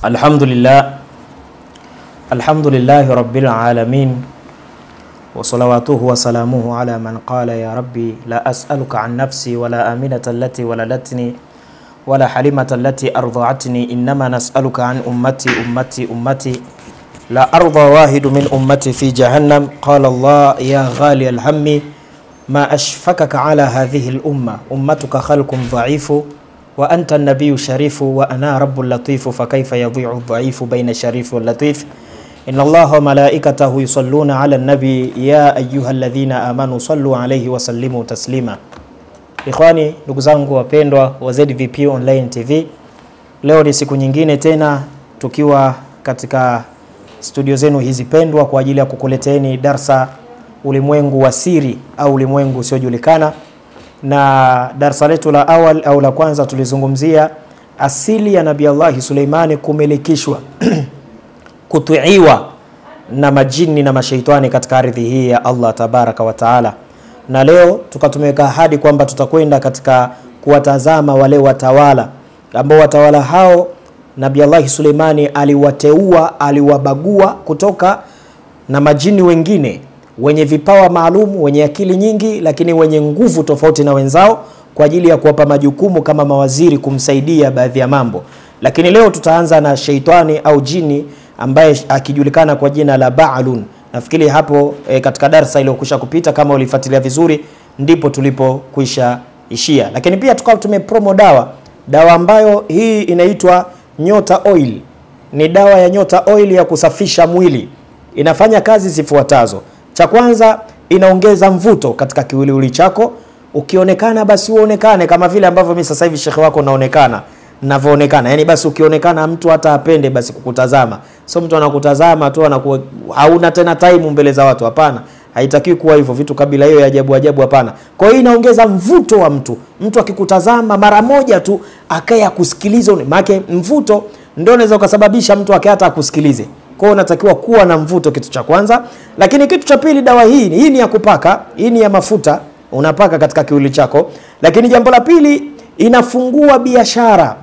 Alhamdulillahi rabbil alamin wa salawatuhu wa salamuhu ala man qala ya rabbi la as'aluka an nafsi wa la aminata allati waladatni wa la halimata allati arda'atni innama nas'aluka an ummati la arda wahidu min ummati fi jahannam qala Allah ya ghali alhammi ma ashfakaka ala hadhihi al-umma ummatuka khalqun dha'ifu wa anta an-nabiyyu sharifu wa ana rabbul latifu fa kayfa yadhi'u adh-dha'ifu bayna sharifi wal latif inna Allaha wa malaikatahu yusalluna 'ala an-nabi ya ayyuhalladhina amanu sallu 'alayhi wa sallimu taslima. Ikhwani, ndugu zangu wapendwa wa ZVP Online TV, leo ni siku nyingine tena tukiwa katika studio zenu hizi pendwa kwa ajili ya kukuleteni darsa ulimwengu wa siri au ulimwengu usiojulikana. Na darsa letu la awal au la kwanza tulizungumzia asili ya Nabii Allah Suleimani kumilikishwa kutuiwa na majini na mashaitani katika ardhi hii ya Allah tabaraka wa taala. Na leo tukatumeka ahadi kwamba tutakwenda katika kuwatazama wale watawala ambao watawala hao Nabii Allah Suleimani aliwateua, aliwabagua kutoka na majini wengine wenye vipawa maalum, wenye akili nyingi, lakini wenye nguvu tofauti na wenzao kwa ajili ya kuwapa majukumu kama mawaziri kumsaidia baadhi ya mambo. Lakini leo tutaanza na sheitani au jini ambaye akijulikana kwa jina la Ba'alun. Nafikiri hapo katika darasa iliyokwisha kupita kama ulifuatilia vizuri ndipo tulipokwisha ishia. Lakini pia tukawa tumepromo dawa ambayo hii inaitwa Nyota Oil. Ni dawa ya Nyota Oil ya kusafisha mwili. Inafanya kazi zifuatazo. Cha kwanza, inaongeza mvuto katika kiwiliwili chako. Ukionekana basi uonekane kama vile ambavyo mimi sasa hivi shekhi wako naonekana, ninavyoonekana. Yaani basi ukionekana mtu hata apende basi kukutazama. Sio mtu anakutazama tu anakuwa hauna tena time mbele za watu, hapana. Haitakiwi kuwa hivyo, vitu kabila hiyo ya ajabu hapana. Kwa hiyo inaongeza mvuto wa mtu. Mtu akikutazama mara moja tu akaya kusikiliza, maana mvuto ndio unaweza kusababisha mtu hata akusikilize. Kwa hiyo unatakiwa kuwa na mvuto, kitu cha kwanza. Lakini kitu cha pili, dawa hii ni ya kupaka, hii ni ya mafuta, unapaka katika kiwili chako. Lakini jambo la pili, inafungua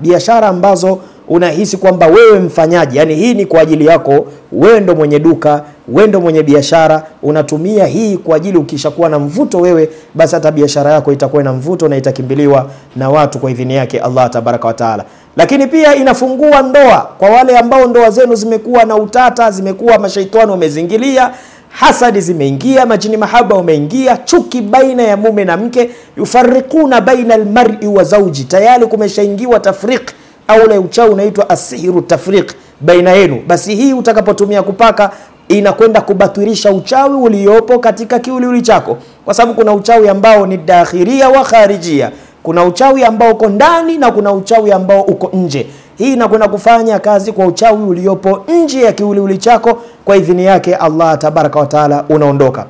biashara ambazo unahisi kwamba wewe mfanyaji, yani hii ni kwa ajili yako, wewe ndo mwenye duka, wewe ndo mwenye biashara, unatumia hii kwa ajili ukishakuwa na mvuto wewe, basi hata biashara yako itakuwa na mvuto na itakimbiliwa na watu kwa idhini yake Allah tabaraka wa taala. Lakini pia inafungua ndoa kwa wale ambao ndoa zenu zimekuwa na utata, zimekuwa mashaitani wamezingilia, hasadi zimeingia, majini mahaba umeingia, chuki baina ya mume na mke, yufarriquna baina almar'i wa zawji, tayari kumeshaingiwa tafriq au ule uchawi unaitwa asihiru tafriq baina yenu. Basi hii utakapotumia kupaka inakwenda kubatilisha uchawi uliopo katika kiwiliwili chako, kwa sababu kuna uchawi ambao ni dakhiria wa kharijia. Kuna uchawi ambao uko ndani na kuna uchawi ambao uko nje. Hii inakwenda kufanya kazi kwa uchawi uliopo nje ya kiwiliwili chako, kwa idhini yake Allah tabaraka wa taala unaondoka.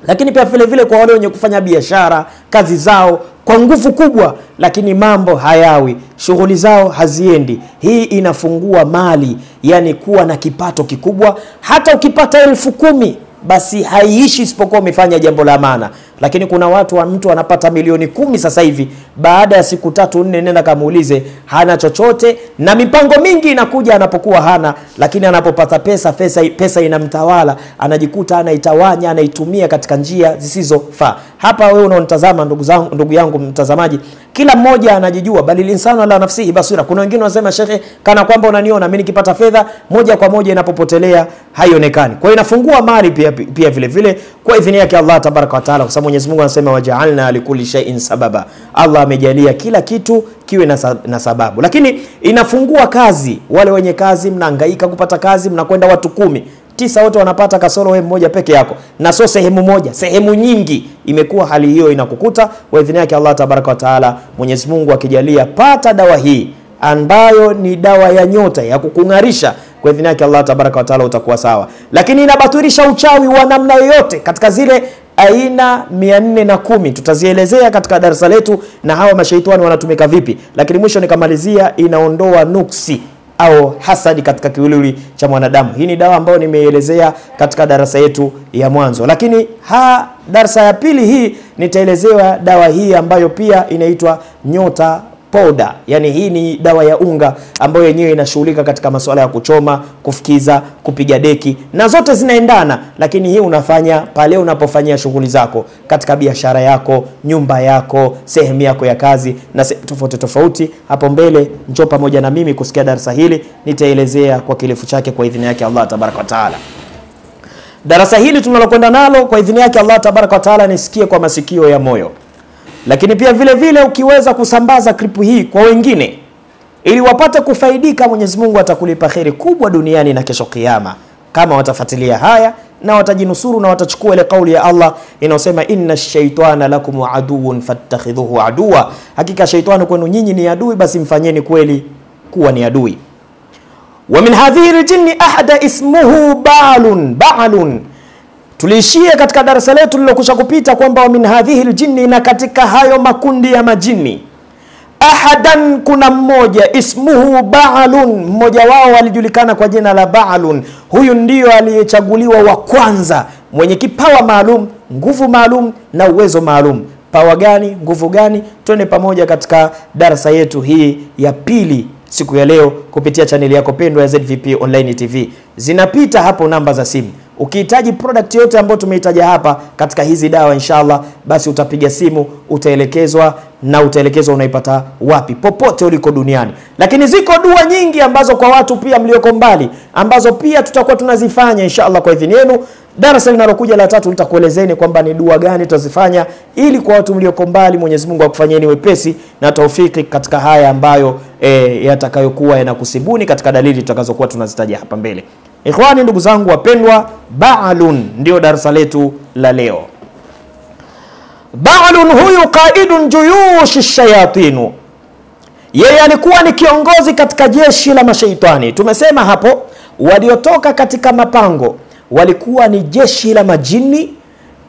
Lakini pia vile kwa wale wenye kufanya biashara, kazi zao kwa nguvu kubwa, lakini mambo hayawi, shughuli zao haziendi, hii inafungua mali, yani kuwa na kipato kikubwa. Hata ukipata 10,000 basi haiishi isipokuwa umefanya jambo la maana. Lakini kuna mtu anapata milioni 10 sasa hivi, baada ya siku 3-4 nenda kamuulize hana chochote, na mipango mingi inakuja anapokuwa hana. Lakini anapopata pesa inamtawala, anajikuta anaitawanya, anaitumia katika njia zisizofaa. Hapa wewe unaonitazama ndugu yangu mtazamaji, kila mmoja anajijua, bali linsanu ala nafsihi basira. Kuna wengine wanasema shekhe, kana kwamba unaniona mimi nikipata fedha moja kwa moja inapopotelea haionekani. Kwa hiyo inafungua mali pia vile kwa idhini yake Allah tabaraka wa taala, kwa sababu Mwenyezi Mungu anasema waja'alna likulli shay'in sababa. Allah amejalia kila kitu kiwe na sababu. Lakini inafungua kazi, wale wenye kazi mnahangaika kupata kazi, mnakwenda watu 10, 9 wote wanapata kasoro wewe mmoja peke yako, na sio sehemu moja, sehemu nyingi. Imekuwa hali hiyo inakukuta, kwa idhini yake Allah tabaraka wa taala, Mwenyezi Mungu akijalia, pata dawa hii ambayo ni dawa ya nyota ya kukungarisha, kwa idhini yake Allah tabaraka wa taala utakuwa sawa. Lakini inabatilisha uchawi wa namna yoyote katika zile aina 410 tutazielezea katika darasa letu, na hawa mashaitani wanatumika vipi. Lakini mwisho nikamalizia, inaondoa nuksi au hasadi katika kiwiliwili cha mwanadamu. Hii ni dawa ambayo nimeelezea katika darasa yetu ya mwanzo. Lakini darasa ya pili hii nitaelezewa dawa hii ambayo pia inaitwa Nyota powder, yani hii ni dawa ya unga ambayo yenyewe inashughulika katika masuala ya kuchoma, kufukiza, kupiga deki, na zote zinaendana. Lakini hii unafanya pale unapofanyia shughuli zako katika biashara yako, nyumba yako, sehemu yako ya kazi na tofauti tofauti. Hapo mbele njoo pamoja na mimi kusikia darasa hili, nitaelezea kwa kirefu chake kwa idhini yake Allah tabaraka wa taala. Darasa hili tunalokwenda nalo kwa idhini yake Allah tabaraka wa taala nisikie kwa masikio ya moyo. Lakini pia vile vile ukiweza kusambaza klipu hii kwa wengine ili wapate kufaidika, Mwenyezi Mungu atakulipa kheri kubwa duniani na kesho kiyama, kama watafuatilia haya na watajinusuru na watachukua ile kauli ya Allah inayosema inna shaytana lakum aduwwun fattakhidhuhu aduwa, hakika shaytani kwenu nyinyi ni adui, basi mfanyeni kweli kuwa ni adui. Wa min hadhihi aljinni ahada ismuhu ba'lun. Tuliishia katika darasa letu lilokusha kupita kwamba wa min hadhihi aljinni, na katika hayo makundi ya majini, ahadan kuna mmoja, ismuhu Ba'lun, mmoja wao alijulikana kwa jina la Ba'lun. Huyu ndiyo aliyechaguliwa wa kwanza, mwenye kipawa maalum, nguvu maalum na uwezo maalum. Pawa gani, nguvu gani? Twende pamoja katika darasa yetu hii ya pili siku ya leo kupitia chaneli yako pendwa ya ZVP Online TV. Zinapita hapo namba za simu. Ukihitaji product yote ambayo tumeitaja hapa katika hizi dawa inshallah, basi utapiga simu, utaelekezwa unaipata wapi popote uliko duniani. Lakini ziko dua nyingi ambazo kwa watu pia mlioko mbali, ambazo pia tutakuwa tunazifanya inshallah kwa idhini yenu. Darasa linalokuja la 3 nitakuelezeni kwamba ni dua gani tutazifanya ili kwa watu mlioko mbali Mwenyezi Mungu akufanyeni wepesi na taufiki katika haya ambayo yatakayokuwa yanakusibuni katika dalili tutakazokuwa tunazitaja hapa mbele. Ikhwani, ndugu zangu wapendwa, Ba'lun ndio darasa letu la leo. Ba'lun huyu qaidun juyush shayatinu, yeye alikuwa ni kiongozi katika jeshi la mashaitani. Tumesema hapo waliotoka katika mapango walikuwa ni jeshi la majini,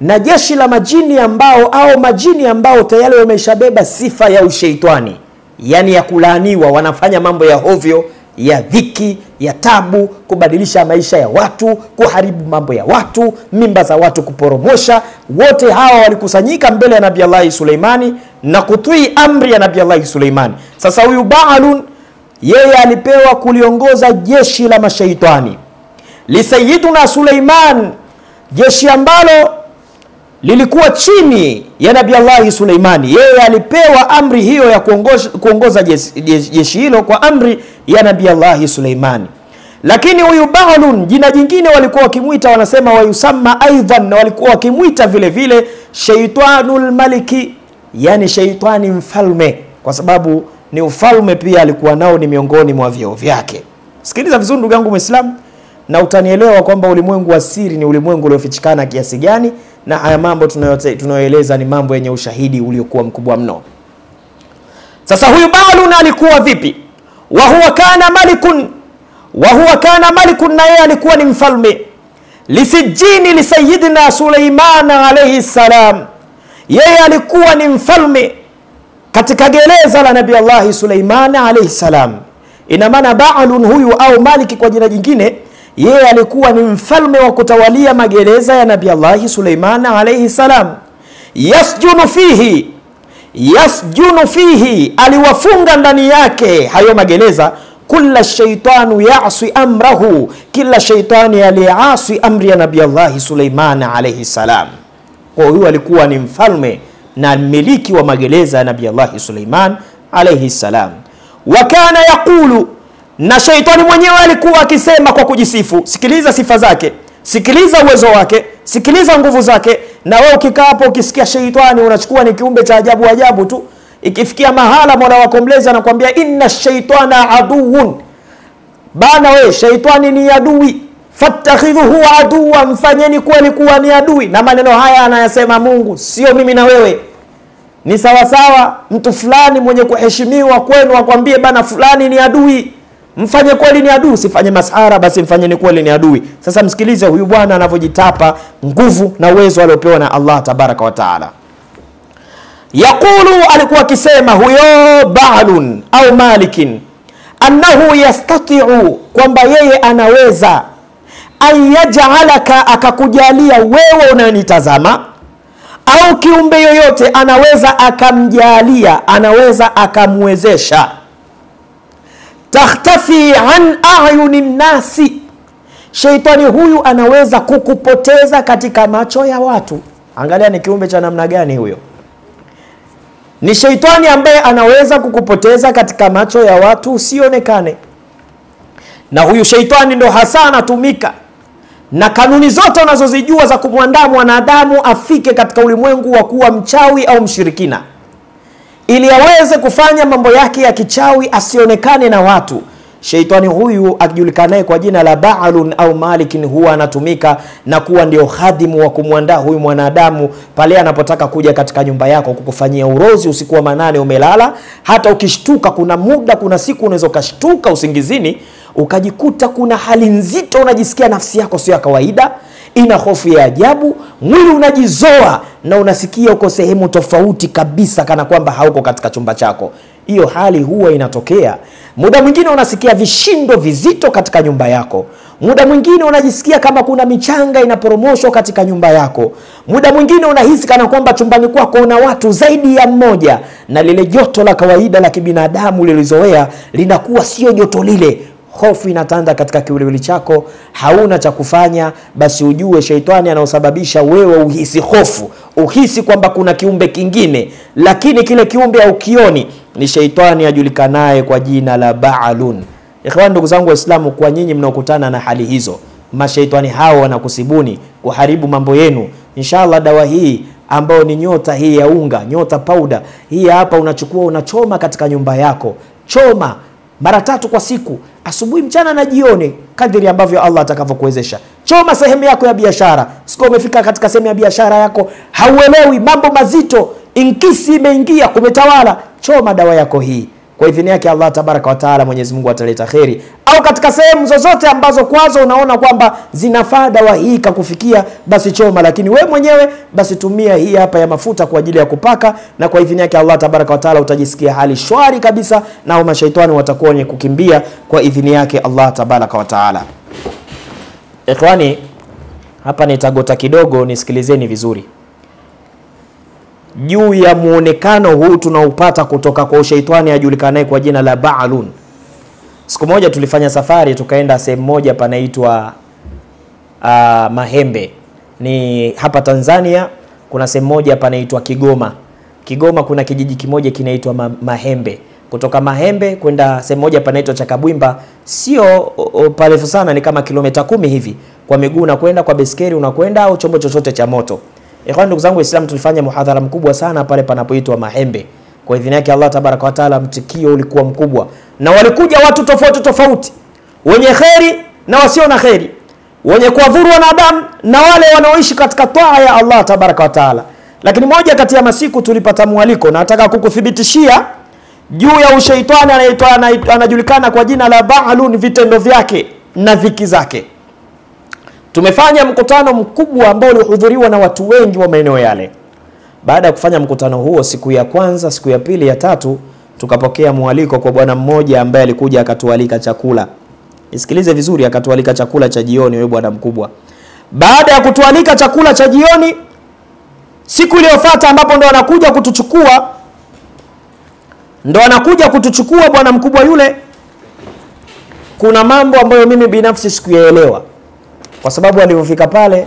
na jeshi la majini ambao tayari wameshabeba sifa ya ushaitani, yani ya kulaaniwa, wanafanya mambo ya hovyo, ya dhiki, ya tabu, kubadilisha maisha ya watu, kuharibu mambo ya watu, mimba za watu kuporomosha. Wote hawa walikusanyika mbele ya Nabii Allah Suleimani na kutii amri ya Nabii Allah Suleimani. Sasa huyu Ba'lun yeye alipewa kuliongoza jeshi la mashaitani li Sayyiduna Suleiman, jeshi ambalo lilikuwa chini ya Nabii Allah Suleimani. Yeye alipewa amri hiyo ya kuongoza jeshi hilo kwa amri ya Nabii Allah Suleimani. Lakini huyu Ba'lun jina jingine walikuwa wakimuita, wanasema wayusamma aidan, na walikuwa wakimuita vile vile shaytanul maliki, yani shaytani mfalme, kwa sababu ni ufalme pia alikuwa nao, ni miongoni mwa vyeo vyake. Sikiliza vizuri ndugu yangu Muislamu, na utanielewa kwamba ulimwengu wa siri ni ulimwengu uliofichikana kiasi gani, na haya mambo tunayoeleza ni mambo yenye ushahidi uliokuwa mkubwa mno. Sasa huyu Ba'lun alikuwa vipi? Wa huwa kana malikun, na yeye alikuwa ni mfalme lisijini li Sayyidina Suleiman alayhi salam. Yeye alikuwa ni mfalme katika gereza la Nabii Allah Suleiman alayhi salam. Ina maana Ba'lun huyu au Maliki kwa jina jingine, yeye alikuwa ni mfalme wa kutawalia magereza ya Nabii Allah Suleiman alayhi salam. Yasjunu fihi, aliwafunga ndani yake hayo magereza kulla shaytanu ya'si amrahu, kila shaytani aliasi amri ya Nabii Allah Suleiman alayhi salam. Kwa hiyo alikuwa ni mfalme na mmiliki wa magereza ya Nabii Allah Suleiman alayhi salam. Wa kana yaqulu, na shaytani mwenyewe alikuwa akisema kwa kujisifu. Sikiliza sifa zake, sikiliza uwezo wake, sikiliza nguvu zake. Na wewe ukikaa hapo ukisikia shaytani unachukua ni kiumbe cha ajabu tu. Ikifikia mahala Mola wako mlezi anakuambia inna shaytana aduwwun, bana we shaytani ni adui, fattakhidhuhu aduwa, mfanyeni kweli kuwa ni adui. Na maneno haya anayasema Mungu, sio mimi na wewe. Ni sawa sawa mtu fulani mwenye kuheshimiwa kwenu akwambie bana fulani ni adui, mfanye kweli ni adui, sifanye masahara, basi mfanye ni kweli ni adui. Sasa msikilize huyu bwana anavyojitapa nguvu na uwezo aliopewa na Allah tabaraka wa taala. Yaqulu, alikuwa akisema huyo Ba'lun au Malikin, annahu yastati'u, kwamba yeye anaweza, an yaj'alaka, akakujalia wewe unanitazama, au kiumbe yoyote anaweza akamjalia, anaweza akamwezesha takhtafi an a'yuni nasi. Sheitani huyu anaweza kukupoteza katika macho ya watu. Angalia ni kiumbe cha namna gani huyo. Ni sheitani ambaye anaweza kukupoteza katika macho ya watu usionekane. Na huyu sheitani ndo hasa anatumika na kanuni zote unazozijua za kumwandaa mwanadamu afike katika ulimwengu wa kuwa mchawi au mshirikina, ili aweze kufanya mambo yake ya kichawi asionekane na watu. Sheitani huyu akijulikanaye kwa jina la Ba'alun au Malikin huwa anatumika na kuwa ndio khadimu wa kumwandaa huyu mwanadamu pale anapotaka kuja katika nyumba yako kukufanyia urozi usiku wa manane umelala. Hata ukishtuka, kuna muda, kuna siku unaweza kashtuka usingizini ukajikuta kuna hali nzito, unajisikia nafsi yako sio ya kawaida, ina hofu ya ajabu, mwili unajizoa na unasikia uko sehemu tofauti kabisa kana kwamba hauko katika chumba chako. Hiyo hali huwa inatokea. Muda mwingine unasikia vishindo vizito katika nyumba yako. Muda mwingine unajisikia kama kuna michanga inaporomoshwa katika nyumba yako. Muda mwingine unahisi kana kwamba chumbani kwako una watu zaidi ya mmoja, na lile joto la kawaida la kibinadamu lilizoea linakuwa sio joto lile. Hofu inatanda katika kiwiliwili chako, hauna cha kufanya. Basi ujue sheitani anaosababisha wewe uhisi hofu, uhisi kwamba kuna kiumbe kingine, lakini kile kiumbe haukioni, ni sheitani ajulikanaye kwa jina la Ba'alun. Ikhwan, ndugu zangu Waislamu, kwa nyinyi mnaokutana na hali hizo, mashaitani hao wanakusibuni kuharibu mambo yenu, inshallah dawa hii ambayo ni nyota hii ya unga, nyota powder hii hapa, unachukua unachoma katika nyumba yako. Choma mara 3 kwa siku, asubuhi, mchana na jioni, kadiri ambavyo Allah atakavyokuwezesha. Choma sehemu yako ya biashara. Siku umefika katika sehemu ya biashara yako, hauelewi, mambo mazito, inkisi imeingia, kumetawala, choma dawa yako hii. Kwa idhini yake Allah tabaraka wa taala, Mwenyezi Mungu ataleta kheri. Au katika sehemu zozote ambazo kwazo unaona kwamba zinafaa dawa hii kakufikia, basi choma. Lakini we mwenyewe basi tumia hii hapa ya mafuta kwa ajili ya kupaka, na kwa idhini yake Allah tabaraka wa taala utajisikia hali shwari kabisa, na mashaitani watakuwa wenye kukimbia kwa idhini yake Allah tabaraka wa taala. Ikhwani, hapa nitagota kidogo, nisikilizeni vizuri juu ya muonekano huu tunaupata kutoka kwa sheitani ajulikanaye kwa jina la Ba'alun. Siku moja tulifanya safari, tukaenda sehemu moja panaitwa Mahembe. Ni hapa Tanzania, kuna sehemu moja panaitwa Kigoma. Kigoma kuna kijiji kimoja kinaitwa Mahembe. Kutoka Mahembe kwenda sehemu moja panaitwa Chakabwimba, sio parefu sana, ni kama kilomita 10 hivi. Kwa miguu unakwenda, kwa baiskeli unakwenda, au chombo chochote cha moto. Ikhwan, ndugu zangu Waislamu, tulifanya muhadhara mkubwa sana pale panapoitwa Mahembe. Kwa idhini yake Allah tabaraka wa taala, mtikio ulikuwa mkubwa, na walikuja watu tofauti tofauti, wenye kheri na wasio na kheri, wenye kuadhuru wanadamu na wale wanaoishi katika taa ya Allah tabaraka wa taala. Lakini moja kati ya masiku tulipata mwaliko, na nataka kukuthibitishia juu ya ushaitani anajulikana kwa jina la Ba'alun, vitendo vyake na dhiki zake. Tumefanya mkutano mkubwa ambao ulihudhuriwa na watu wengi wa maeneo yale. Baada ya kufanya mkutano huo, siku ya kwanza, siku ya pili, ya tatu, tukapokea mwaliko kwa bwana mmoja ambaye alikuja akatualika chakula. Isikilize vizuri, akatualika chakula cha jioni wewe bwana mkubwa. Baada ya kutualika chakula cha jioni, siku iliyofuata ambapo ndo anakuja kutuchukua bwana mkubwa yule, kuna mambo ambayo mimi binafsi sikuyaelewa. Kwa sababu alipofika pale,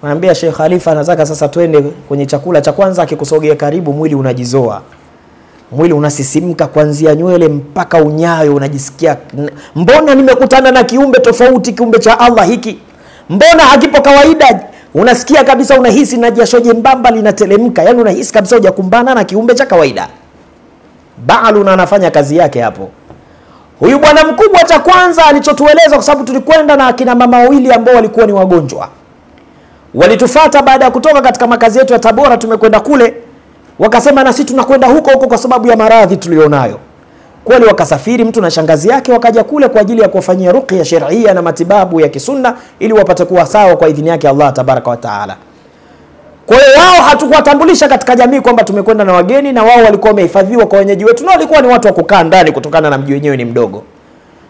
anambia Sheikh Khalifa, anataka sasa twende kwenye chakula cha kwanza. Akikusogea karibu, mwili unajizoa, mwili unasisimka kuanzia nywele mpaka unyayo, unajisikia mbona nimekutana na kiumbe tofauti, kiumbe cha Allah hiki, mbona hakipo kawaida. Unasikia kabisa, unahisi na jasho jembamba linatelemka, yani unahisi kabisa hujakumbana na kiumbe cha kawaida. Ba'alun anafanya kazi yake hapo. Huyu bwana mkubwa, cha kwanza alichotueleza, kwa sababu tulikwenda na akina mama wawili ambao walikuwa ni wagonjwa, walitufuata baada ya kutoka katika makazi yetu ya Tabora, tumekwenda kule, wakasema na sisi tunakwenda huko kwa sababu ya maradhi tulionayo. Kweli wakasafiri, mtu na shangazi yake, wakaja kule kwa ajili ya kuwafanyia ruqya sharia na matibabu ya kisunna ili wapate kuwa sawa kwa idhini yake Allah tabaraka wa taala. Kwa hiyo wao hatukuwatambulisha katika jamii kwamba tumekwenda na wageni, na wao walikuwa wamehifadhiwa kwa wenyeji wetu, na walikuwa ni watu wa kukaa ndani kutokana na mji wenyewe ni mdogo.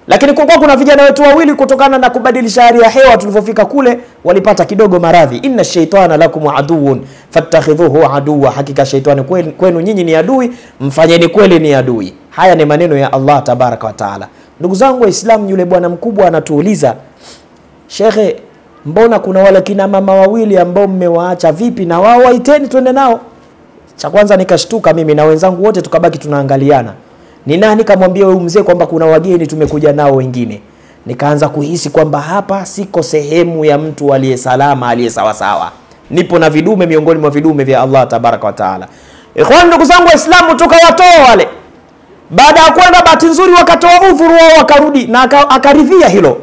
Lakini kulikuwa kuna vijana wetu wawili kutokana na kubadilisha hali ya hewa tulipofika kule walipata kidogo maradhi. Inna shaytana lakum aduwwun fattakhidhuhu aduwwa, hakika shaytani kwenu nyinyi ni adui, mfanyeni kweli ni adui. Haya ni maneno ya Allah tabaraka wa taala. Ndugu zangu Waislamu, yule bwana mkubwa anatuuliza, Shekhe, mbona kuna wale kina mama wawili ambao mmewaacha, vipi na wao? Waiteni twende nao. Cha kwanza nikashtuka mimi na wenzangu wote tukabaki tunaangaliana. Ni nani kamwambia wewe mzee kwamba kuna wageni tumekuja nao wengine? Nikaanza kuhisi kwamba hapa siko sehemu ya mtu aliyesalama, aliyesawasawa. Nipo na vidume miongoni mwa vidume vya Allah tabaraka wa taala. Ikhwan, ndugu zangu Waislamu, tukawatoa wale. Baada ya kwenda, bahati nzuri wakatoa udhuru wao wakarudi na akaridhia hilo.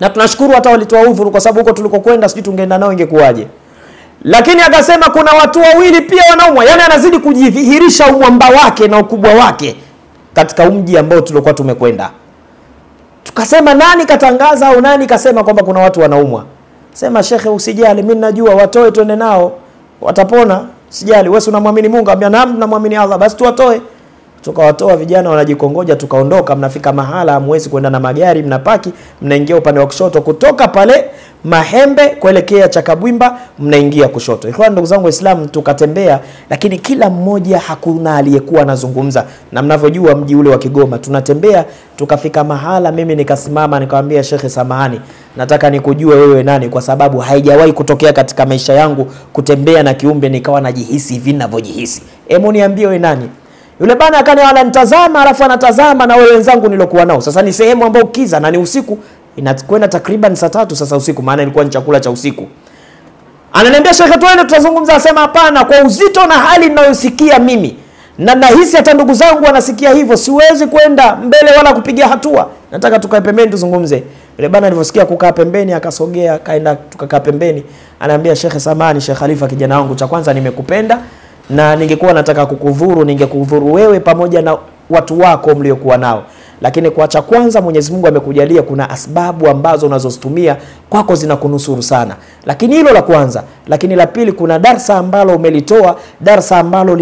Na tunashukuru hata walitoa udhuru kwa sababu huko tulikokwenda sijui tungeenda nao ingekuwaje. Lakini akasema kuna watu wawili pia wanaumwa. Yani anazidi kujidhihirisha umwamba wake na ukubwa wake katika mji ambao tulikuwa tumekwenda. Tukasema nani katangaza au nani kasema kwamba kuna watu wanaumwa? Sema Shekhe, usijali, mimi najua, watoe twende nao, watapona, sijali. Wewe unamwamini Mungu? Ambia naam, tunamwamini Allah, basi tuwatoe. Tukawatoa vijana wanajikongoja, tukaondoka. Mnafika mahala hamwezi kwenda na magari, mnapaki, mnaingia upande wa kushoto kutoka pale Mahembe kuelekea Chakabwimba, mnaingia kushoto. Ikhwan, ndugu zangu Waislamu, tukatembea, lakini kila mmoja hakuna aliyekuwa anazungumza. Na mnavyojua mji ule wa Kigoma, tunatembea tukafika mahala, mimi nikasimama nikamwambia Shekhe, samahani, nataka nikujue wewe nani, kwa sababu haijawahi kutokea katika maisha yangu kutembea na kiumbe nikawa najihisi hivi ninavyojihisi. Hebu niambie wewe nani? Yule bana akaniona nitazama, alafu anatazama na wale wenzangu nilokuwa nao. Sasa ni sehemu ambayo kiza na ni usiku, inakwenda takriban saa 3 sasa usiku, maana ilikuwa ni chakula cha usiku. Ananiambia Shekhe, twende tutazungumza. Asema hapana, kwa uzito na hali ninayosikia mimi na nahisi hata ndugu zangu wanasikia hivyo, siwezi kwenda mbele wala kupiga hatua, nataka tukae pembeni tuzungumze. Yule bana alivyosikia kukaa pembeni akasogea, kaenda tukakaa pembeni. Ananiambia Shekhe, samahani Sheikh Khalifa, kijana wangu, cha kwanza nimekupenda na ningekuwa nataka kukudhuru, ningekudhuru wewe pamoja na watu wako mliokuwa nao. Lakini kwa cha kwanza Mwenyezi Mungu amekujalia kuna asbabu ambazo unazozitumia kwako zinakunusuru sana. Lakini hilo la kwanza. Lakini la pili, kuna darsa ambalo umelitoa, darsa ambalo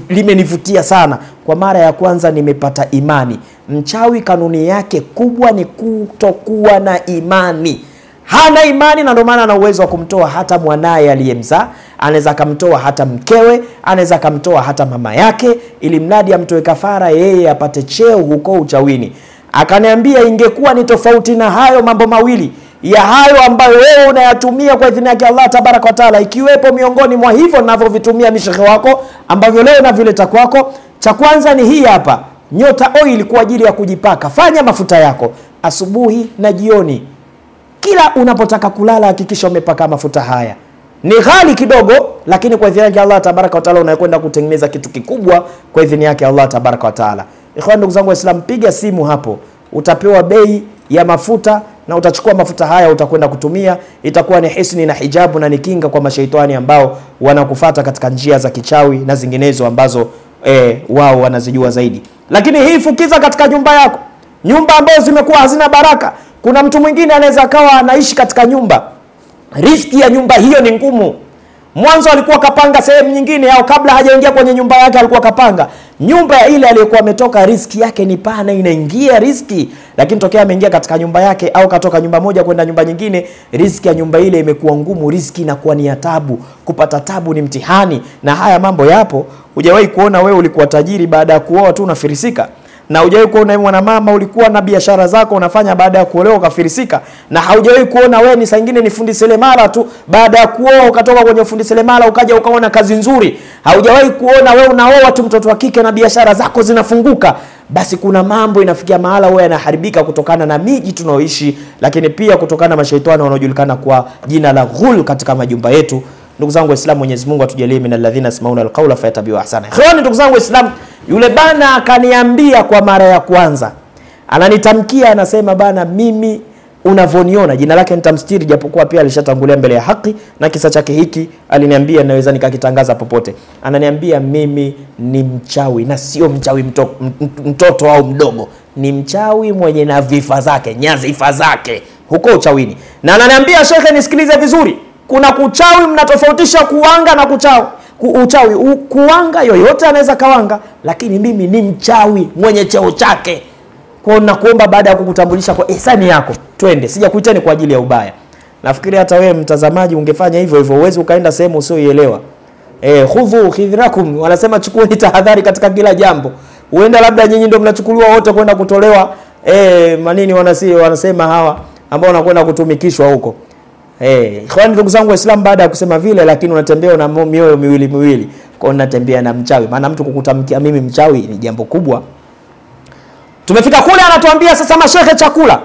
limenivutia sana. Kwa mara ya kwanza nimepata imani. Mchawi kanuni yake kubwa ni kutokuwa na imani. Hana imani, na ndio maana ana uwezo wa kumtoa hata mwanae aliyemzaa, anaweza kumtoa hata mkewe, anaweza kumtoa hata mama yake, ili mradi amtoe kafara yeye apate cheo huko uchawini. Akaniambia ingekuwa ni tofauti na hayo mambo mawili ya hayo ambayo wewe unayatumia kwa idhini yake Allah tabaraka wa taala, ikiwepo miongoni mwa hivyo ninavyovitumia mishekhe wako ambavyo leo navileta kwako. Cha kwanza ni hii hapa, Nyota Oil kwa ajili ya kujipaka. Fanya mafuta yako asubuhi na jioni. Kila unapotaka kulala hakikisha umepaka mafuta haya. Ni ghali kidogo, lakini kwa idhini yake Allah tabaraka wa taala unakwenda kutengeneza kitu kikubwa kwa idhini yake Allah tabaraka wa taala. Ikhwan, ndugu zangu Waislamu, piga simu hapo, utapewa bei ya mafuta na utachukua mafuta haya utakwenda kutumia. Itakuwa ni hisni na hijabu na ni kinga kwa mashaitani ambao wanakufuata katika njia za kichawi na zinginezo ambazo wao wanazijua zaidi. Lakini hii fukiza katika nyumba yako, nyumba ambazo zimekuwa hazina baraka. Kuna mtu mwingine anaweza kawa anaishi katika nyumba, riziki ya nyumba hiyo ni ngumu. Mwanzo alikuwa kapanga sehemu nyingine, au kabla hajaingia kwenye nyumba yake alikuwa kapanga nyumba ya ile aliyokuwa ametoka, riziki yake ni pana, inaingia riziki. Lakini tokea ameingia katika nyumba yake au katoka nyumba moja kwenda nyumba nyingine, riziki ya nyumba ile imekuwa ngumu, riziki inakuwa ni tabu, kupata tabu ni mtihani. Na haya mambo yapo. Hujawahi kuona wewe ulikuwa tajiri baada ya kuoa tu unafirisika? Na hujawahi kuona wewe mwanamama ulikuwa na biashara zako unafanya baada ya kuolewa ukafirisika? Na haujawahi kuona wewe ni saa nyingine ni fundi selemala tu, baada ya kuoa ukatoka kwenye fundi selemala ukaja ukaona kazi nzuri? Haujawahi kuona wewe unaoa tu mtoto wa kike na biashara zako zinafunguka? Basi kuna mambo inafikia mahala wewe yanaharibika kutokana na miji tunaoishi, lakini pia kutokana na mashaitani wanaojulikana kwa jina la ghul katika majumba yetu. Ndugu zangu Waislamu, Mwenyezi Mungu atujalie min alladhina yasmauna alqawla fayattabi'una ahsana. Khawani, ndugu zangu Waislamu, yule bana akaniambia kwa mara ya kwanza, ananitamkia, anasema bana, mimi unavoniona, jina lake nitamstiri japokuwa pia alishatangulia mbele ya haki na kisa chake hiki aliniambia naweza nikakitangaza popote. Ananiambia mimi ni mchawi, na sio mchawi mtoto au mdogo, ni mchawi mwenye na vifa zake, nyazifa zake huko uchawini. Na ananiambia, Shekhe, nisikilize vizuri, kuna kuchawi, mnatofautisha kuwanga na kuchawi. Uchawi, kuwanga yoyote anaweza kawanga, lakini mimi ni mchawi mwenye cheo chake. Kwa nakuomba baada ya kukutambulisha kwa ihsani yako, twende. Sijakuitani kwa ajili ya ubaya. Nafikiri hata wewe mtazamaji ungefanya hivyo hivyo, uweze ukaenda sehemu usioielewa. Khudhu khidhrakum, wanasema chukueni tahadhari katika kila jambo. Huenda labda nyinyi ndio mnachukuliwa wote kwenda kutolewa manini wanasema hawa ambao wanakwenda kutumikishwa huko. Ikhwani ndugu zangu Waislamu, baada ya kusema vile, lakini unatembea na mioyo miwili. Kwa unatembea na mchawi. Maana mtu kukutamkia mimi mchawi ni jambo kubwa. Tumefika kule anatuambia sasa mashehe chakula.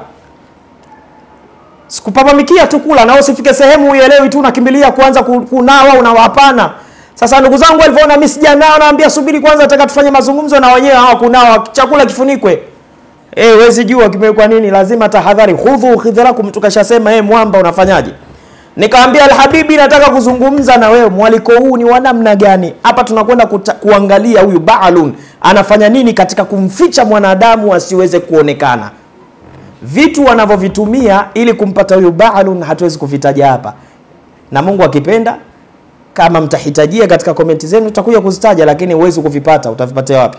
Sikupapamikia tu kula, na usifike sehemu uelewi tu unakimbilia kuanza kunawa unawapana. Sasa ndugu zangu walipoona mimi sijanao, naambia subiri kwanza, nataka tufanye mazungumzo na wenyewe hawakunawa, chakula kifunikwe. Wezi jua kimewekwa nini, lazima tahadhari. Khudhu khidhrakum, tukashasema mwamba unafanyaje? Nikaambia Alhabibi, nataka kuzungumza na wewe, mwaliko huu ni wa namna gani? Hapa tunakwenda kuangalia huyu Baalun anafanya nini katika kumficha mwanadamu asiweze kuonekana. Vitu wanavyovitumia ili kumpata huyu Baalun hatuwezi kuvitaja hapa. Na Mungu akipenda, kama mtahitajia katika komenti zenu tutakuja kuzitaja, lakini uwezo kuvipata, utavipatia wapi?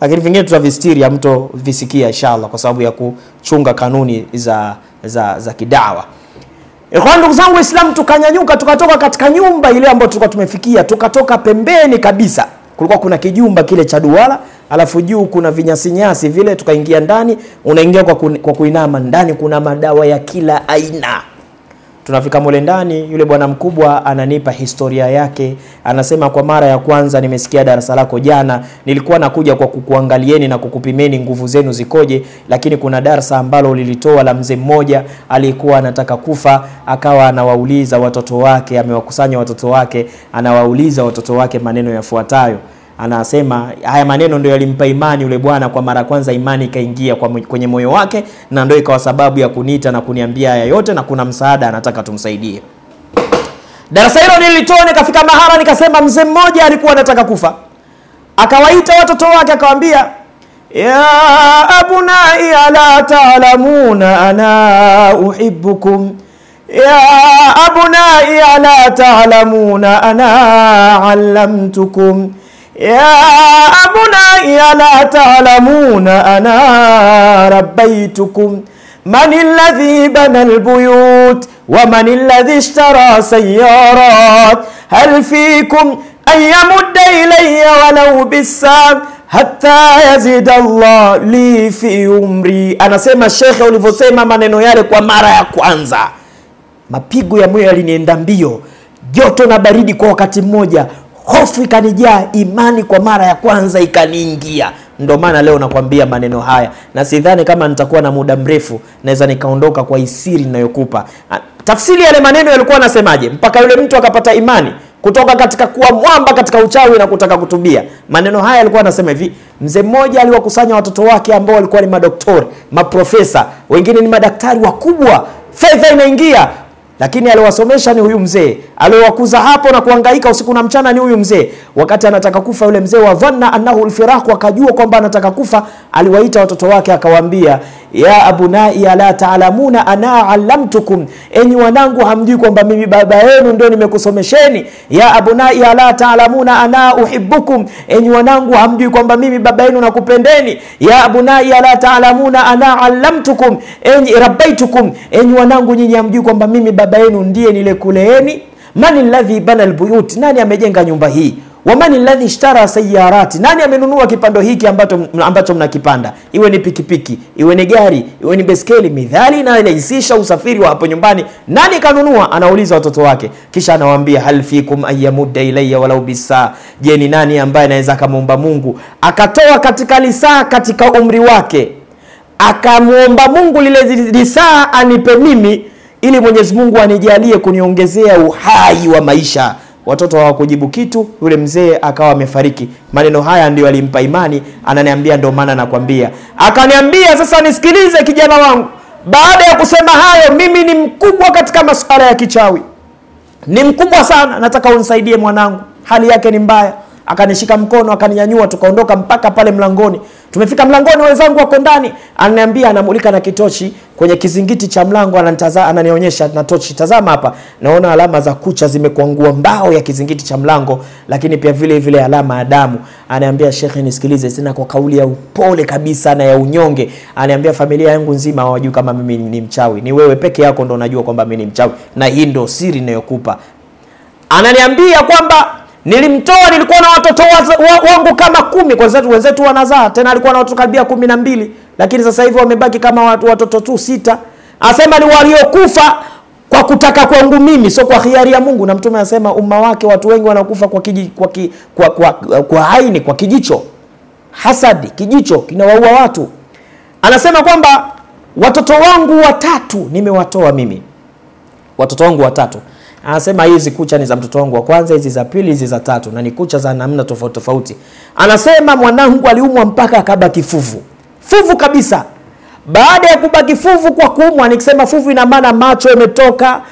Lakini vingine tutavistiri ya mto visikia inshallah, kwa sababu ya kuchunga kanuni za kidawa. Ikhwan ndugu zangu Waislamu, tukanyanyuka tukatoka katika nyumba ile ambayo tulikuwa tumefikia, tukatoka pembeni kabisa. Kulikuwa kuna kijumba kile cha duara, alafu juu kuna vinyasi vile, tukaingia ndani. Unaingia kwa kuinama, ndani kuna madawa ya kila aina. Tunafika mule ndani, yule bwana mkubwa ananipa historia yake. Anasema kwa mara ya kwanza nimesikia darasa lako jana, nilikuwa nakuja kwa kukuangalieni na kukupimeni nguvu zenu zikoje, lakini kuna darasa ambalo lilitoa la mzee mmoja alikuwa anataka kufa, akawa anawauliza watoto wake, amewakusanya watoto wake, anawauliza watoto wake maneno yafuatayo. Anasema haya maneno ndio yalimpa imani yule bwana. Kwa mara kwanza imani ikaingia kwenye moyo wake, na ndio ikawa sababu ya kuniita na kuniambia haya yote, na kuna msaada anataka tumsaidie. Darasa hilo nilitoa, nikafika mahala nikasema mzee mmoja alikuwa anataka kufa. Akawaita watoto wake akawaambia, ya abunai ala ta'lamuna ana uhibbukum, ya abunai ala ta'lamuna ana allamtukum, ya abunai la ta'lamuna ana rabbaytukum, man alladhi bana albuyut wa man alladhi ishtara sayyarat, hal fikum an yamudda ilayya walau bisam hatta yazid Allah li fi umri. Anasema shekhe, ulivyosema maneno yale kwa mara ya kwanza, mapigo ya moyo yalinienda mbio, joto na baridi kwa wakati mmoja, hofu ikanijaa, imani kwa mara ya kwanza ikaniingia. Ndio maana leo nakwambia maneno haya, na sidhani kama nitakuwa na muda mrefu, naweza nikaondoka kwa isiri ninayokupa. Tafsiri yale maneno yalikuwa anasemaje mpaka yule mtu akapata imani kutoka katika kuwa mwamba katika uchawi na kutaka kutubia. Maneno haya alikuwa anasema hivi: mzee mmoja aliwakusanya watoto wake ambao walikuwa ni madoktori, maprofesa, wengine ni madaktari wakubwa, fedha inaingia, lakini aliwasomesha ni huyu mzee, aliwakuza hapo na kuhangaika usiku na mchana ni huyu mzee. Wakati anataka kufa yule mzee, wa dhanna annahu alfiraq, akajua kwamba anataka kufa, aliwaita watoto wake akawaambia, ya abunai la ta'lamuna ana allamtukum, enyi wanangu hamjui kwamba mimi baba yenu ndio nimekusomesheni. Ya abunai la ta'lamuna ana uhibbukum, enyi wanangu hamjui kwamba mimi baba yenu nakupendeni. Ya abunai la ta'lamuna ana allamtukum, enyi rabbaitukum, enyi wanangu nyinyi hamjui kwamba mimi baba yenu ndiye nilekuleeni. Man alladhi bana albuyut, nani amejenga nyumba hii? Wa man alladhi ishtara sayyarati, nani amenunua kipando hiki ambacho mnakipanda, iwe ni pikipiki, iwe ni gari, iwe ni beskeli, midhali na inahisisha usafiri wa hapo nyumbani, nani kanunua? Anauliza watoto wake, kisha anawaambia, hal fikum ayyamudda ilayya walau bisa, je, ni nani ambaye anaweza kumuomba Mungu akatoa katika lisaa katika umri wake, akamuomba Mungu lile lisaa anipe mimi, ili Mwenyezi Mungu anijalie kuniongezea uhai wa maisha. Watoto hawakujibu kitu, yule mzee akawa amefariki. Maneno haya ndio alimpa imani. Ananiambia ndio maana nakwambia, akaniambia sasa nisikilize kijana wangu, baada ya kusema hayo, mimi ni mkubwa katika masuala ya kichawi, ni mkubwa sana, nataka unisaidie mwanangu, hali yake ni mbaya, akanishika mkono, akaninyanyua, tukaondoka mpaka pale mlangoni. Tumefika mlangoni, wenzangu wako ndani, ananiambia, anamulika na kitochi kwenye kizingiti cha mlango, ananionyesha na tochi, tazama hapa, naona alama za kucha zimekwangua mbao ya kizingiti cha mlango, lakini pia vile vile alama ya damu. Ananiambia, shekhe, nisikilize tena kwa kauli ya upole kabisa na ya unyonge. Ananiambia, familia yangu nzima hawajui kama mimi ni mchawi, ni wewe peke yako ndo unajua kwamba mimi ni mchawi, na hii ndo siri ninayokupa. Ananiambia kwamba nilimtoa, nilikuwa na watoto wangu kama 10, kwa wenzetu wanazaa, tena alikuwa na watoto karibia 12, lakini sasa hivi wamebaki kama watoto tu 6. Anasema ni waliokufa kwa kutaka kwangu mimi, sio kwa hiari ya Mungu. Na Mtume anasema umma wake watu wengi wanakufa kwa haini, kwa kijicho. Hasadi, kijicho kinawaua watu. Anasema kwamba watoto wangu 3 nimewatoa mimi. Watoto wangu 3. Anasema hizi kucha ni za mtoto wangu wa kwanza, hizi za pili, hizi za 3, na ni kucha za namna tofauti tofauti. Anasema mwanangu aliumwa mpaka akabaki fuvu. Fuvu kabisa. Baada ya kubaki fuvu kwa kuumwa, nikisema fuvu ina maana macho yametoka,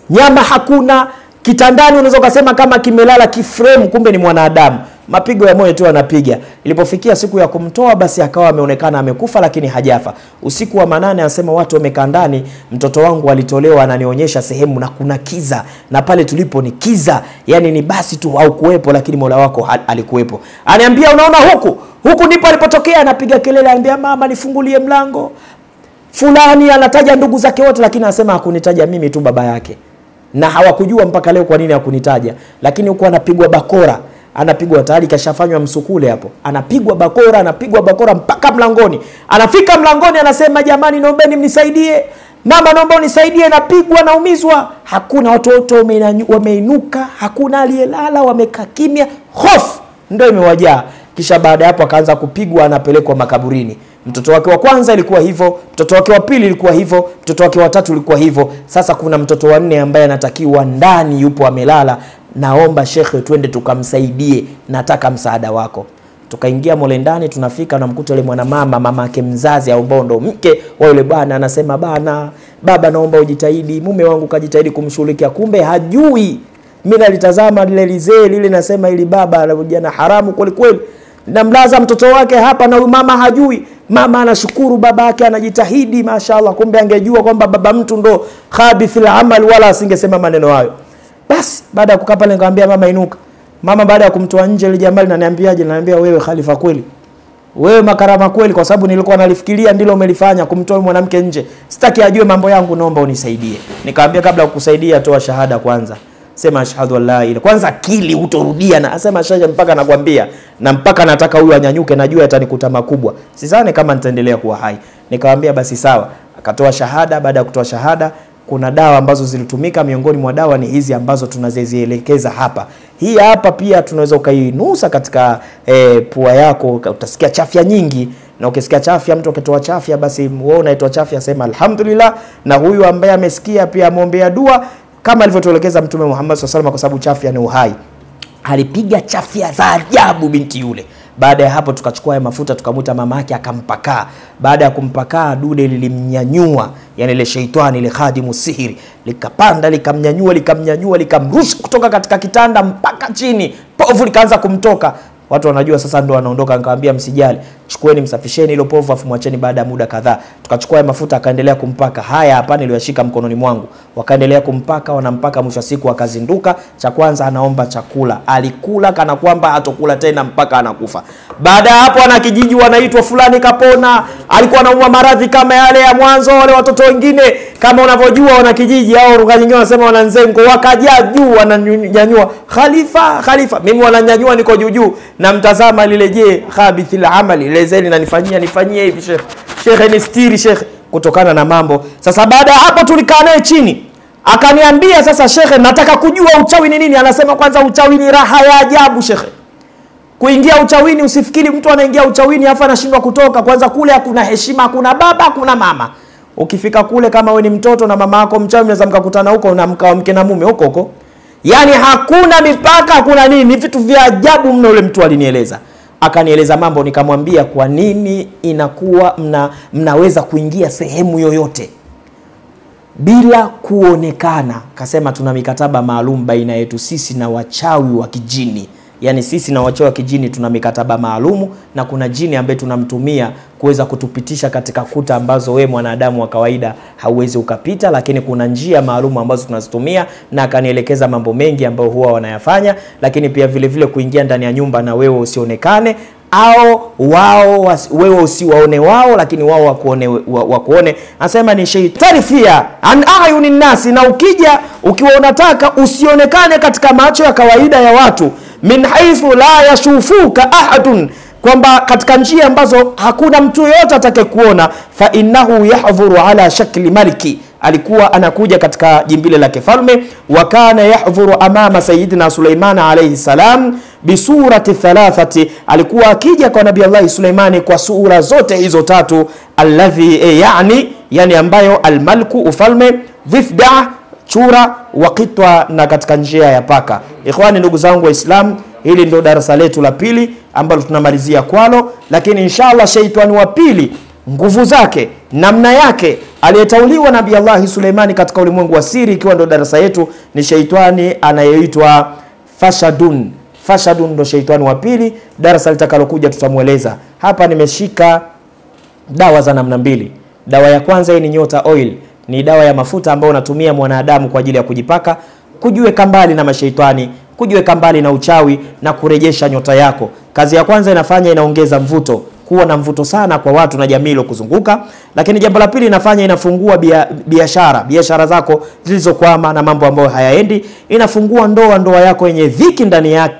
nyama hakuna, kitandani unaweza kusema kama kimelala kiframe, kumbe ni mwanadamu. Mapigo ya moyo tu anapiga. Ilipofikia siku ya kumtoa, basi akawa ameonekana amekufa, lakini hajafa. Usiku wa manane, anasema watu wamekaa ndani, mtoto wangu alitolewa, ananionyesha sehemu na kuna kiza, na pale tulipo ni kiza, yani ni basi tu au kuwepo, lakini Mola wako alikuwepo. Ananiambia, unaona huku ndipo alipotokea. Anapiga kelele, ananiambia, mama nifungulie mlango. Fulani anataja ndugu zake wote, lakini anasema hakunitaja mimi tu, baba yake, na hawakujua mpaka leo kwa nini hakunitaja. Lakini huko anapigwa bakora, anapigwa tayari kashafanywa msukule hapo, anapigwa bakora mpaka mlangoni. Anafika mlangoni, anasema, jamani naombeni mnisaidie, mama naomba unisaidie, napigwa, naumizwa. Hakuna, watu wote wameinuka, hakuna aliyelala, wamekaa kimya, hofu ndio imewajaa. Kisha baada hapo akaanza kupigwa, anapelekwa makaburini. Mtoto wake wa kwanza ilikuwa hivyo, mtoto wake wa pili ilikuwa hivyo, mtoto wake wa 3 ilikuwa hivyo. Sasa kuna mtoto wa 4 ambaye anatakiwa ndani, yupo amelala. Naomba shekhe twende tukamsaidie, nataka msaada wako. Tukaingia mole ndani, tunafika na mkuta yule mwanamama, mama yake mzazi au bondo, mke wa yule bwana. Anasema, baba naomba ujitahidi, mume wangu kajitahidi kumshughulikia, kumbe hajui. Mimi nalitazama lile lizee lile, nasema ili baba anajana haramu kweli kweli, namlaza mtoto wake hapa na mama hajui. Mama anashukuru baba yake anajitahidi, mashaallah, kumbe angejua kwamba baba mtu ndo khabithul amal, wala asingesema maneno hayo. Basi baada ya kukaa pale nikamwambia, mama inuka. Mama baada ya kumtoa nje ile jamaa linaniambiaje, ananiambia, wewe khalifa kweli, wewe makarama kweli, kwa sababu nilikuwa nalifikiria ndilo umelifanya, kumtoa mwanamke nje. Sitaki ajue mambo yangu, naomba unisaidie. Nikamwambia, kabla kukusaidia toa shahada kwanza, sema ashhadu an la ilaha, kwanza akili utorudia, na asema shahada mpaka nakwambia, na mpaka nataka huyu anyanyuke, najua atanikuta makubwa, sidhani kama nitaendelea kuwa hai. Nikamwambia basi sawa. Akatoa shahada. Baada ya kutoa shahada, kuna dawa ambazo zilitumika, miongoni mwa dawa ni hizi ambazo tunazielekeza hapa. Hii hapa pia tunaweza ukainusa katika pua yako, utasikia chafya nyingi, na ukisikia chafya, mtu akitoa chafya, basi wewe unaitoa chafya, sema alhamdulillah, na huyu ambaye amesikia pia amwombea dua kama alivyotuelekeza Mtume Muhammad SAW, kwa sababu chafya ni uhai. Alipiga chafya za ajabu binti yule. Baada ya hapo tukachukua mafuta, tukamuita mama yake akampakaa. Baada ya kumpakaa, dude lilimnyanyua, yani ile shaitani ile khadimu sihiri, likapanda likamnyanyua likamrusha kutoka katika kitanda mpaka chini, povu likaanza kumtoka. Watu wanajua sasa ndo wanaondoka. Nikamwambia, msijali, chukueni msafisheni ile povu afu mwacheni. Baada ya muda kadhaa tukachukua mafuta, akaendelea kumpaka. Haya hapa niliyashika mkononi mwangu, wakaendelea kumpaka, wanampaka. Mwisho siku akazinduka. Cha kwanza anaomba chakula, alikula kana kwamba hatokula tena mpaka anakufa. Baada ya hapo, ana kijiji wanaitwa fulani kapona, alikuwa anaumwa maradhi kama yale ya mwanzo. Wale watoto wengine kama unavyojua wana kijiji au lugha nyingine wanasema wananzengo, wakaja juu wananyanyua, khalifa, mimi wananyanyua, niko juu na mtazama lile, je khabithil amali lezeni na nifanyie hivi shekhe nistiri shekhe, kutokana na mambo. Sasa baada ya hapo tulikaa naye chini, akaniambia, sasa shekhe, nataka kujua uchawi ni nini. Anasema, kwanza uchawi ni raha ya ajabu shekhe. Kuingia uchawini, usifikiri mtu anaingia uchawini afa anashindwa kutoka. Kwanza kule hakuna heshima, hakuna baba, hakuna mama. Ukifika kule, kama we ni mtoto na mama yako mchawi, mnaweza mkakutana huko na mkawa mke na mume huko. Yani hakuna mipaka, hakuna nini, ni vitu vya ajabu mno. Ule mtu alinieleza, akanieleza mambo. Nikamwambia, kwa nini inakuwa mnaweza kuingia sehemu yoyote bila kuonekana? Kasema, tuna mikataba maalum baina yetu sisi na wachawi wa kijini, Yani sisi na wachawi wa kijini tuna mikataba maalumu, na kuna jini ambaye tunamtumia kuweza kutupitisha katika kuta ambazo we mwanadamu wa kawaida hauwezi ukapita, lakini kuna njia maalumu ambazo tunazitumia, na akanielekeza mambo mengi ambayo huwa wanayafanya. Lakini pia vile vile kuingia ndani ya nyumba na wewe usionekane, au wao wewe usiwaone wao, lakini wao wakuone. Anasema ni shaitani fia an ayunin nasi, na ukija ukiwa unataka usionekane katika macho ya kawaida ya watu, min haithu la yashufuka ahadun, kwamba katika njia ambazo hakuna mtu yote atakayekuona. Fa innahu yahdhuru ala shakli maliki, alikuwa anakuja katika jimbile la kifalme. Wa kana yahdhuru amama sayyidina Suleiman alayhi salam bi surati thalathati, alikuwa akija kwa Nabii Allah Suleimani kwa sura zote hizo tatu. Alladhi yani ambayo almalku ufalme, dhifda chura, waqitwa na katika njia ya paka. Ikhwani, ndugu zangu Waislamu, hili ndio darasa letu la pili ambalo tunamalizia kwalo. Lakini inshallah shaitani wa pili, nguvu zake, namna yake, aliyetauliwa Nabii Allah Suleimani katika ulimwengu wa siri, ikiwa ndio darasa yetu, ni shaitani anayeitwa Fashadun. Fashadun ndo shaitani wa pili. Darasa litakalokuja tutamueleza. Hapa nimeshika dawa za namna mbili. Dawa ya kwanza hii ni nyota oil, ni dawa ya mafuta ambayo unatumia mwanadamu kwa ajili ya kujipaka, kujiweka mbali na mashaitani, kujiweka mbali na uchawi na kurejesha nyota yako. Kazi ya kwanza inafanya, inaongeza mvuto, kuwa na mvuto sana kwa watu na jamii iliyokuzunguka. Lakini jambo la pili inafanya, inafungua biashara zako zilizokwama na mambo ambayo hayaendi. Inafungua ndoa yako yenye dhiki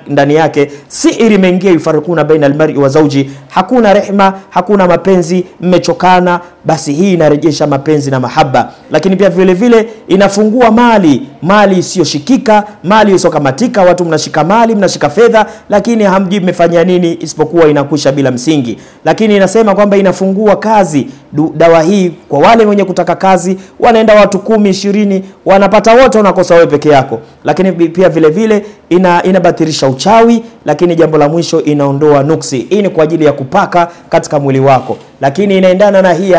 ndani yake. Sihiri imeingia, yufarikuna baina almar'i wa zawji, hakuna rehema, hakuna mapenzi, mmechokana, basi hii inarejesha mapenzi na mahaba. Lakini pia vile vile inafungua mali isiyoshikika, mali isiyokamatika. Watu mnashika mali, mnashika fedha, lakini hamjui mmefanya nini, isipokuwa inakwisha bila msingi. Lakini inasema kwamba inafungua kazi. Dawa hii kwa wale wenye kutaka kazi, wanaenda watu 10, 20, wanapata wote, unakosa wewe peke yako. Lakini pia vile vile inabatilisha uchawi. Lakini jambo la mwisho, inaondoa nuksi. Hii ni kwa ajili ya kupaka katika mwili wako, lakini inaendana na hii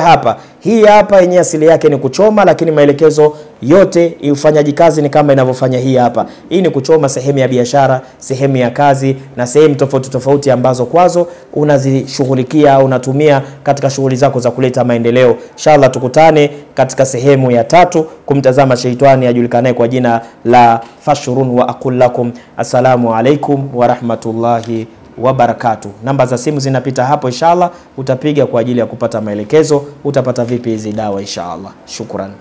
hapa yenye asili yake ni kuchoma, lakini maelekezo yote ufanyaji kazi ni kama inavyofanya hii hapa. Hii ni kuchoma sehemu ya biashara, sehemu ya kazi, na sehemu tofauti ambazo kwazo unazishughulikia, unatumia katika shughuli zako za kuleta maendeleo. Inshallah tukutane katika sehemu ya 3, kumtazama shaitani ajulikanaye kwa jina la Fashurun. Wa aqul lakum assalamu alaikum wa rahmatullahi wa barakatuh. Namba za simu zinapita hapo, inshallah utapiga kwa ajili ya kupata maelekezo, utapata vipi hizi dawa inshallah. Shukran.